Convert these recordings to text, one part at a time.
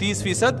30%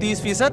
30%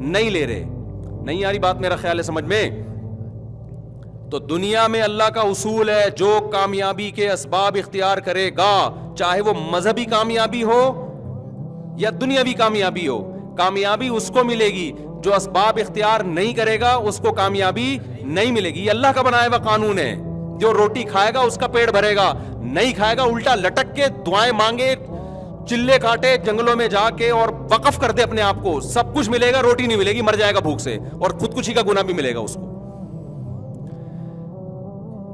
نہیں لے رہے. نہیں آ رہی بات میرا خیال ہے سمجھ میں؟ تو دنیا میں اللہ کا اصول ہے جو کامیابی کے اسباب اختیار کرے گا, چاہے وہ مذہبی کامیابی ہو یا دنیاوی کامیابی ہو, کامیابی اس کو ملے گی. جو اسباب اختیار نہیں کرے گا اس کو کامیابی نہیں ملے گی. یہ اللہ کا بنایا ہوا قانون ہے. جو روٹی کھائے گا اس کا پیٹ بھرے گا, نہیں کھائے گا الٹا لٹک کے دعائیں مانگے, چلے کاٹے جنگلوں میں جا کے اور وقف کر دے اپنے آپ کو, سب کچھ ملے گا, روٹی نہیں ملے گی, مر جائے گا بھوک سے, اور خودکشی کا گناہ بھی ملے گا اس کو.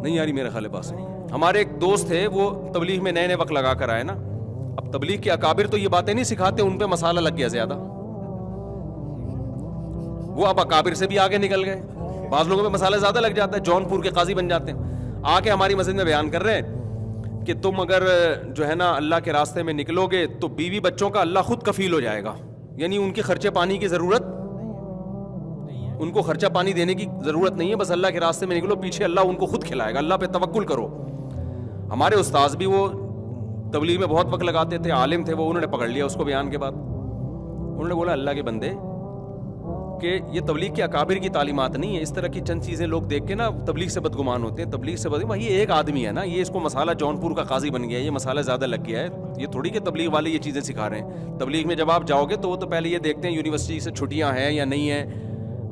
نہیں آ رہی میرا خیال ہے بات. ہمارے ایک دوست تھے, وہ تبلیغ میں نئے نئے وقت لگا کر آئے نا. اب تبلیغ کے اکابر تو یہ باتیں نہیں سکھاتے, ان پہ مسالہ لگ گیا زیادہ. وہ اب اکابر سے بھی آگے نکل گئے. بعض لوگوں پہ مسالہ زیادہ لگ جاتا ہے, جون پور کے قاضی بن جاتے ہیں. آ کے ہماری مسجد میں بیان کر رہے ہیں کہ تم اگر جو ہے نا اللہ کے راستے میں نکلو گے تو بیوی بچوں کا اللہ خود کفیل ہو جائے گا. یعنی ان کے خرچے پانی کی ضرورت, ان کو خرچہ پانی دینے کی ضرورت نہیں ہے, بس اللہ کے راستے میں نکلو, پیچھے اللہ ان کو خود کھلائے گا, اللہ پہ توکل کرو. ہمارے استاذ بھی وہ تبلیغ میں بہت وقت لگاتے تھے, عالم تھے وہ, انہوں نے پکڑ لیا اس کو بیان کے بعد. انہوں نے بولا اللہ کے بندے کہ یہ تبلیغ کے اکابر کی تعلیمات نہیں ہے. اس طرح کی چند چیزیں لوگ دیکھ کے نا تبلیغ سے بدگمان ہوتے ہیں. تبلیغ سے بدگمان, یہ ایک آدمی ہے نا, یہ اس کو مسالہ جون پور کا قاضی بن گیا ہے, یہ مسالہ زیادہ لگ گیا ہے. یہ تھوڑی کہ تبلیغ والے یہ چیزیں سکھا رہے ہیں. تبلیغ میں جب آپ جاؤ گے تو وہ تو پہلے یہ دیکھتے ہیں یونیورسٹی سے چھٹیاں ہیں یا نہیں ہیں.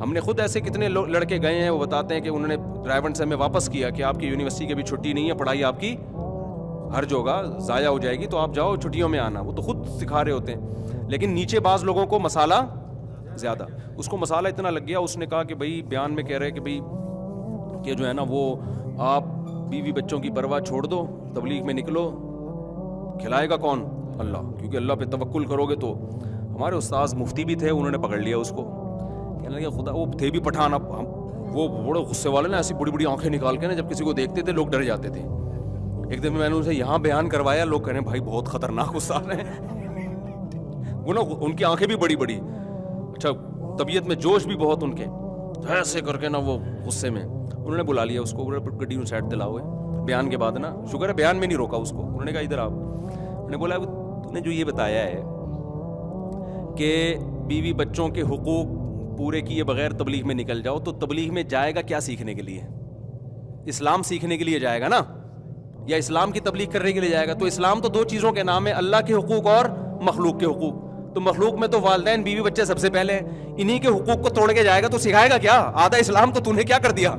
ہم نے خود ایسے کتنے لڑکے گئے ہیں, وہ بتاتے ہیں کہ انہوں نے ڈرائیور سے ہمیں واپس کیا کہ آپ کی یونیورسٹی کی بھی چھٹی نہیں ہے, پڑھائی آپ کی ہر جگہ ضائع ہو جائے گی, تو آپ جاؤ چھٹیوں میں آنا. وہ تو خود سکھا رہے ہوتے ہیں, لیکن نیچے بعض لوگوں کو مسالہ زیادہ, اس کو مسالہ اتنا لگ گیا. اس نے کہا کہ بھائی بیان میں کہہ رہے کہ بھائی کہ جو ہے نا وہ آپ بیوی بچوں کی پرواہ چھوڑ دو, تبلیغ میں نکلو, کھلائے گا کون؟ اللہ, کیونکہ اللہ پہ توکل کرو گے. تو ہمارے استاذ مفتی بھی تھے, انہوں نے پکڑ لیا اس کو, کہنے لگا خدا, وہ تھے بھی پٹھان, وہ بڑے غصے والے نا, ایسی بڑی بڑی آنکھیں نکال کے نا جب کسی کو دیکھتے تھے لوگ ڈر جاتے تھے. ایک دن میں نے ان سے یہاں بیان کروایا, لوگ کہہ رہے ہیں بھائی بہت خطرناک استاد ہیں. وہ نا ان کی آنکھیں بھی بڑی بڑی, اچھا طبیعت میں جوش بھی بہت ان کے, ایسے کر کے نا وہ غصے میں. انہوں نے بلا لیا اس کو, گڈی میں سائڈ دلا ہوئے. بیان کے بعد نا شکر ہے بیان میں نہیں روکا اس کو, انہوں نے کہا ادھر آپ. انہوں نے بولا تو نے جو یہ بتایا ہے کہ بیوی بچوں کے حقوق پورے کیے بغیر تبلیغ میں نکل جاؤ, تو تبلیغ میں جائے گا کیا سیکھنے کے لیے؟ اسلام سیکھنے کے لیے جائے گا نا, یا اسلام کی تبلیغ کرنے کے لیے جائے گا؟ تو اسلام تو دو چیزوں کے نام ہے, اللہ کے حقوق اور مخلوق کے حقوق. تو مخلوق میں تو والدین بیوی بچے سب سے پہلے ہیں, انہی کے حقوق کو توڑ کے جائے گا تو سکھائے گا کیا؟ آدھا اسلام تو نے کیا کر دیا,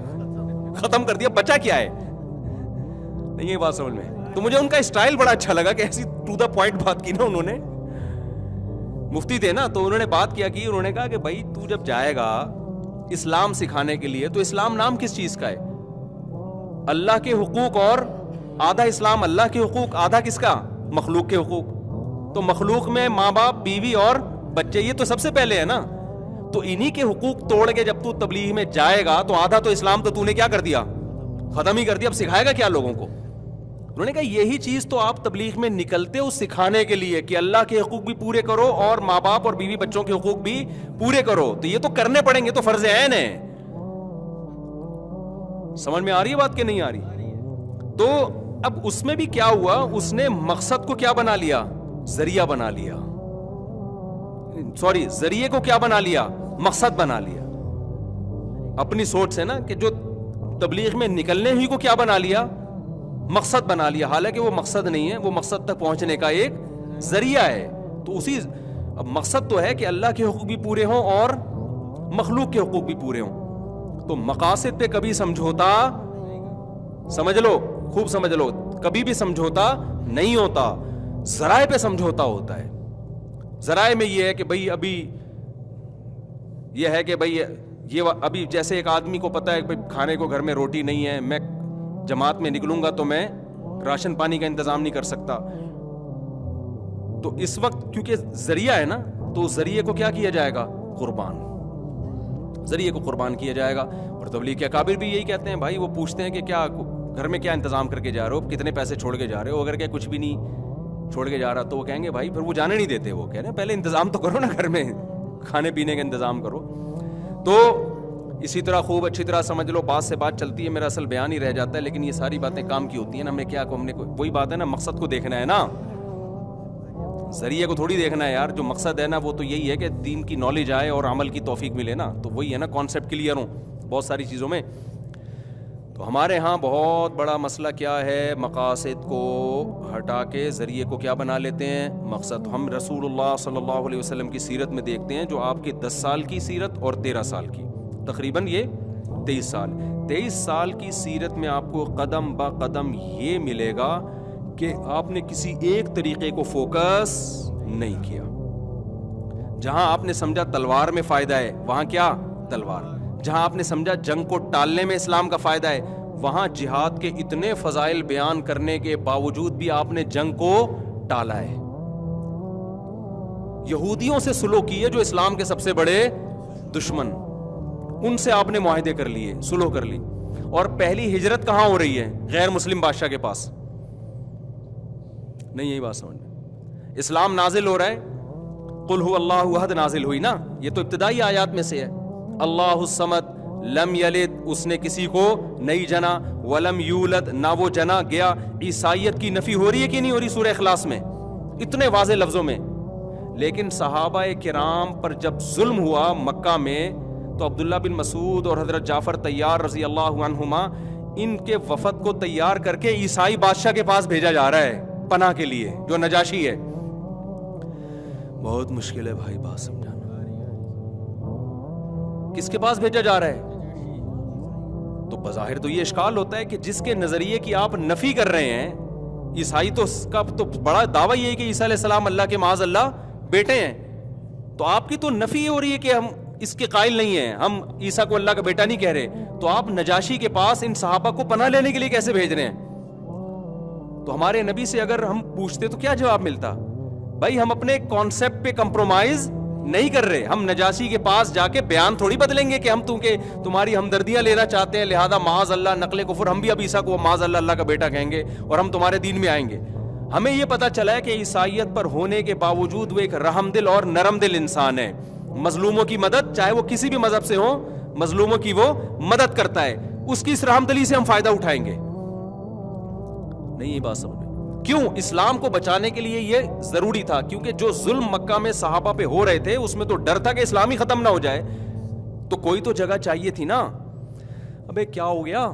ختم کر دیا, بچا کیا ہے؟ نہیں یہ بات سمجھ میں. تو مجھے ان کا اسٹائل بڑا اچھا لگا کہ ایسی ٹو دا پوائنٹ بات کی نا انہوں نے. مفتی تھے نا, تو انہوں نے بات کیا کہ انہوں نے کہا کہ بھائی تو جب جائے گا اسلام سکھانے کے لیے, تو اسلام نام کس چیز کا ہے؟ اللہ کے حقوق, اور آدھا اسلام اللہ کے حقوق, آدھا کس کا؟ مخلوق کے حقوق. تو مخلوق میں ماں باپ, بیوی اور بچے, یہ تو سب سے پہلے ہے نا. تو انہی کے حقوق توڑ کے جب تو تبلیغ میں جائے گا تو آدھا تو اسلام تو نے کیا کر دیا, ختم ہی کر دیا. اب سکھائے گا کیا لوگوں کو؟ انہوں نے کہا یہی چیز تو آپ تبلیغ میں نکلتے ہو سکھانے کے لیے کہ اللہ کے حقوق بھی پورے کرو اور ماں باپ اور بیوی بچوں کے حقوق بھی پورے کرو. تو یہ تو کرنے پڑیں گے, تو فرض عین ہے. سمجھ میں آ رہی ہے بات کہ نہیں آ رہی؟ تو اب اس میں بھی کیا ہوا, اس نے مقصد کو کیا بنا لیا, ذریعہ بنا لیا. سوری, ذریعے کو کیا بنا لیا, مقصد بنا لیا. اپنی سوچ سے نا, کہ جو تبلیغ میں نکلنے ہی کو کیا بنا لیا, مقصد بنا لیا. حالانکہ وہ مقصد نہیں ہے, وہ مقصد تک پہنچنے کا ایک ذریعہ ہے. تو اسی, اب مقصد تو ہے کہ اللہ کے حقوق بھی پورے ہوں اور مخلوق کے حقوق بھی پورے ہوں. تو مقاصد پہ کبھی سمجھوتا, سمجھ لو, خوب سمجھ لو, کبھی بھی سمجھوتا نہیں ہوتا, ذرائع پہ سمجھوتا ہوتا ہے. ذرائع میں یہ ہے کہ بھئی ابھی یہ ہے کہ بھئی یہ ابھی جیسے ایک آدمی کو پتا ہے کہ کھانے کو گھر میں روٹی نہیں ہے, میں جماعت میں نکلوں گا تو میں راشن پانی کا انتظام نہیں کر سکتا. تو اس وقت کیونکہ ذریعہ ہے نا, تو ذریعے کو کیا کیا جائے گا, قربان, ذریعے کو قربان کیا جائے گا. اور تبلیغ کے اکابر بھی یہی کہتے ہیں بھائی, وہ پوچھتے ہیں کہ کیا گھر میں کیا انتظام کر کے جا رہے ہو, کتنے پیسے چھوڑ کے جا رہے ہو, اگر کہ کچھ بھی نہیں چھوڑ کے جا رہا تو وہ کہیں گے بھائی پھر وہ جانے نہیں دیتے. وہ کہہ رہے ہیں پہلے انتظام تو کرو نا, گھر میں کھانے پینے کا انتظام کرو. تو اسی طرح خوب اچھی طرح سمجھ لو, بات سے بات چلتی ہے, میرا اصل بیان ہی رہ جاتا ہے, لیکن یہ ساری باتیں کام کی ہوتی ہیں نا. ہمیں کیا, ہم نے وہی بات ہے نا, مقصد کو دیکھنا ہے نا. ذریعے کو تھوڑی دیکھنا ہے یار, جو مقصد ہے نا وہ تو یہی ہے کہ دین کی نالج آئے اور عمل کی توفیق ملے نا, تو وہی ہے نا, کانسیپٹ کلیئر ہوں بہت ساری چیزوں میں. تو ہمارے ہاں بہت بڑا مسئلہ کیا ہے, مقاصد کو ہٹا کے ذریعے کو کیا بنا لیتے ہیں, مقصد. ہم رسول اللہ صلی اللہ علیہ وسلم کی سیرت میں دیکھتے ہیں, جو آپ کی 10 سال کی سیرت اور 13 سال کی, تقریباً یہ 23 سال کی سیرت میں آپ کو قدم با قدم یہ ملے گا کہ آپ نے کسی ایک طریقے کو فوکس نہیں کیا. جہاں آپ نے سمجھا تلوار میں فائدہ ہے وہاں کیا تلوار, جہاں آپ نے سمجھا جنگ کو ٹالنے میں اسلام کا فائدہ ہے وہاں جہاد کے اتنے فضائل بیان کرنے کے باوجود بھی آپ نے جنگ کو ٹالا ہے. یہودیوں سے سلوک کی ہے جو اسلام کے سب سے بڑے دشمن, ان سے آپ نے معاہدے کر لیے, سلوک کر لی. اور پہلی ہجرت کہاں ہو رہی ہے, غیر مسلم بادشاہ کے پاس. نہیں یہی بات سمجھ میں, اسلام نازل ہو رہا ہے, قل هو اللہ احد نازل ہوئی نا, یہ تو ابتدائی آیات میں سے ہے. اللہ الصمد لم یلد, اس نے کسی کو نہیں جنا, ولم یولد, نہ وہ جنا گیا. عیسائیت کی نفی ہو رہی ہے کہ نہیں ہو رہی سورہ اخلاص میں اتنے واضح لفظوں میں. لیکن صحابہ کرام پر جب ظلم ہوا مکہ میں تو عبداللہ بن مسعود اور حضرت جعفر طیار رضی اللہ عنہما ان کے وفد کو تیار کر کے عیسائی بادشاہ کے پاس بھیجا جا رہا ہے پناہ کے لیے, جو نجاشی ہے. بہت مشکل ہے بھائی بات سمجھانا. کس کے پاس بھیجا جا رہا ہے؟ تو بظاہر تو یہ اشکال ہوتا ہے کہ جس کے نظریے کی آپ نفی کر رہے ہیں, عیسائی تو اس کا تو بڑا دعویٰ یہ ہے کہ عیسیٰ علیہ السلام اللہ کے معاذ اللہ بیٹے ہیں, تو آپ کی تو نفی ہو رہی ہے کہ ہم اس کے قائل نہیں ہیں, ہم عیسیٰ کو اللہ کا بیٹا نہیں کہہ رہے, تو آپ نجاشی کے پاس ان صحابہ کو پناہ لینے کے لیے کیسے بھیج رہے ہیں؟ تو ہمارے نبی سے اگر ہم پوچھتے تو کیا جواب ملتا؟ بھائی ہم اپنے کانسیپٹ پہ کمپرومائز نہیں کر رہے, ہم نجاشی کے پاس جا کے بیان تھوڑی بدلیں گے کہ ہم تمہاری ہمدردیاں لینا چاہتے ہیں, لہذا معاذ اللہ نقل کفر, ہم بھی اب عیسیٰ کو معاذ اللہ کا بیٹا کہیں گے اور ہم تمہارے دین میں آئیں گے. ہمیں یہ پتا چلا ہے کہ عیسائیت پر ہونے کے باوجود وہ ایک رحم دل اور نرم دل انسان ہے. مظلوموں کی مدد, چاہے وہ کسی بھی مذہب سے ہوں, مظلوموں کی وہ مدد کرتا ہے, اس کی اس رحم دلی سے ہم فائدہ اٹھائیں گے. نہیں یہ بات سمجھ میں, کیوں اسلام کو بچانے کے لیے یہ ضروری تھا, کیونکہ جو ظلم مکہ میں صحابہ پہ ہو رہے تھے اس میں تو ڈر تھا کہ اسلام ہی ختم نہ ہو جائے, تو کوئی تو جگہ چاہیے تھی نا. ابے کیا ہو گیا,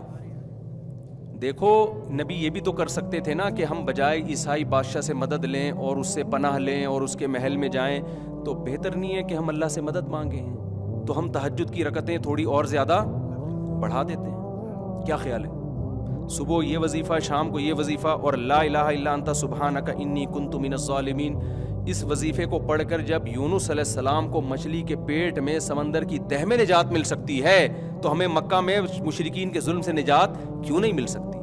دیکھو نبی یہ بھی تو کر سکتے تھے نا کہ ہم بجائے عیسائی بادشاہ سے مدد لیں اور اس سے پناہ لیں اور اس کے محل میں جائیں, تو بہتر نہیں ہے کہ ہم اللہ سے مدد مانگیں, تو ہم تہجد کی رکعتیں تھوڑی اور زیادہ بڑھا دیتے ہیں. کیا خیال ہے, صبح یہ وظیفہ, شام کو یہ وظیفہ, اور لا الہ الا انت سبحانک انی کنت من الظالمین, اس وظیفے کو پڑھ کر جب یونس علیہ السلام کو مچھلی کے پیٹ میں سمندر کی تہ میں نجات مل سکتی ہے, تو ہمیں مکہ میں مشرکین کے ظلم سے نجات کیوں نہیں مل سکتی؟